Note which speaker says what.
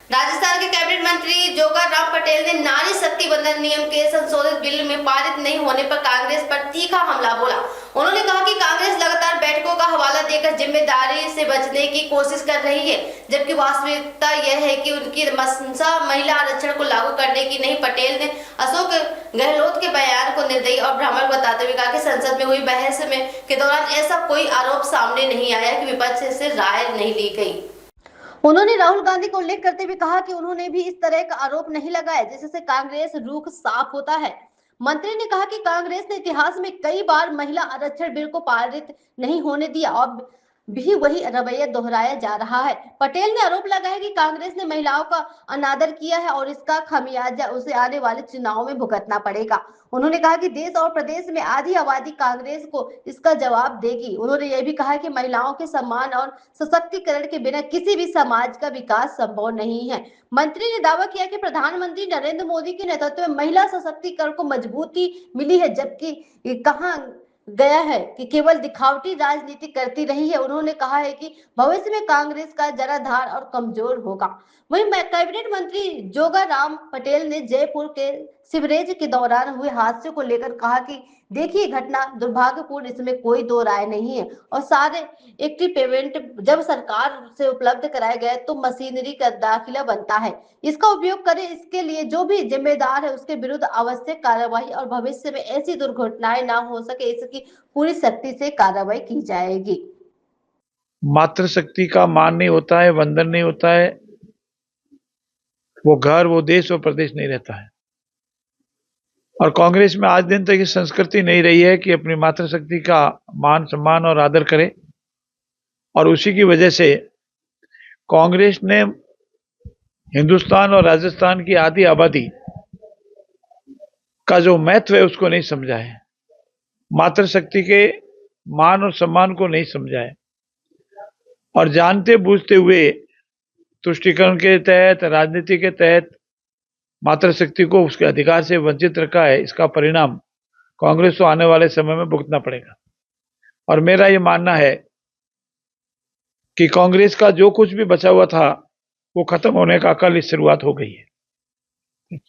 Speaker 1: राजस्थान के कैबिनेट मंत्री जोगाराम पटेल ने नारी शक्ति वंदन नियम के संशोधित बिल में पारित नहीं होने पर कांग्रेस पर तीखा हमला बोला। उन्होंने कहा कि कांग्रेस लगातार बैठकों का हवाला देकर जिम्मेदारी से बचने की कोशिश कर रही है, जबकि वास्तविकता यह है कि उनकी मंशा महिला आरक्षण को लागू करने की नहीं। पटेल ने अशोक गहलोत के बयान को निर्दयी और भ्रामक बताते हुए कहा कि संसद में हुई बहस के दौरान ऐसा कोई आरोप सामने नहीं आया कि विपक्ष से राय नहीं ली गई। उन्होंने राहुल गांधी को उल्लेख करते हुए कहा कि उन्होंने भी इस तरह का आरोप नहीं लगाया जिससे कांग्रेस रुख साफ होता है। मंत्री ने कहा कि कांग्रेस ने इतिहास में कई बार महिला आरक्षण बिल को पारित नहीं होने दिया और भी वही रवैया दोहराया जा रहा है। पटेल ने आरोप लगाया कि कांग्रेस ने महिलाओं का अनादर किया है और इसका खमियाजा उसे आने वाले चुनाव में भुगतना पड़ेगा। उन्होंने कहा कि देश और प्रदेश में आधी आबादी कांग्रेस को इसका जवाब देगी। उन्होंने यह भी कहा कि महिलाओं के सम्मान और सशक्तिकरण के बिना किसी भी समाज का विकास संभव नहीं है। मंत्री ने दावा किया कि प्रधानमंत्री नरेंद्र मोदी के नेतृत्व में महिला सशक्तिकरण को मजबूती मिली है, जबकि कहा गया है कि केवल दिखावटी राजनीति करती रही है। उन्होंने कहा है कि भविष्य में कांग्रेस का जनाधार और कमजोर होगा। वहीं कैबिनेट मंत्री जोगाराम पटेल ने जयपुर के सिवरेज के दौरान हुए हादसे को लेकर कहा कि देखिए, घटना दुर्भाग्यपूर्ण, इसमें कोई दो राय नहीं है और सारे इक्विपमेंट जब सरकार से उपलब्ध कराया गया तो मशीनरी का दाखिला बनता है, इसका उपयोग करें। इसके लिए जो भी जिम्मेदार है उसके विरुद्ध आवश्यक कार्रवाई और भविष्य में ऐसी दुर्घटनाएं ना हो सके इसकी पूरी सख्ती से कार्रवाई की जाएगी।
Speaker 2: मातृशक्ति का मान नहीं होता है, वंदन नहीं होता है, वो घर, वो देश, वो प्रदेश नहीं रहता है। और कांग्रेस में आज दिन तक ये संस्कृति नहीं रही है कि अपनी मातृशक्ति का मान सम्मान और आदर करे, और उसी की वजह से कांग्रेस ने हिंदुस्तान और राजस्थान की आधी आबादी का जो महत्व है उसको नहीं समझा है, मातृशक्ति के मान और सम्मान को नहीं समझा है, और जानते बूझते हुए तुष्टीकरण के तहत, राजनीति के तहत मातृशक्ति को उसके अधिकार से वंचित रखा है। इसका परिणाम कांग्रेस को आने वाले समय में भुगतना पड़ेगा। और मेरा ये मानना है कि कांग्रेस का जो कुछ भी बचा हुआ था वो खत्म होने का कल शुरुआत हो गई है।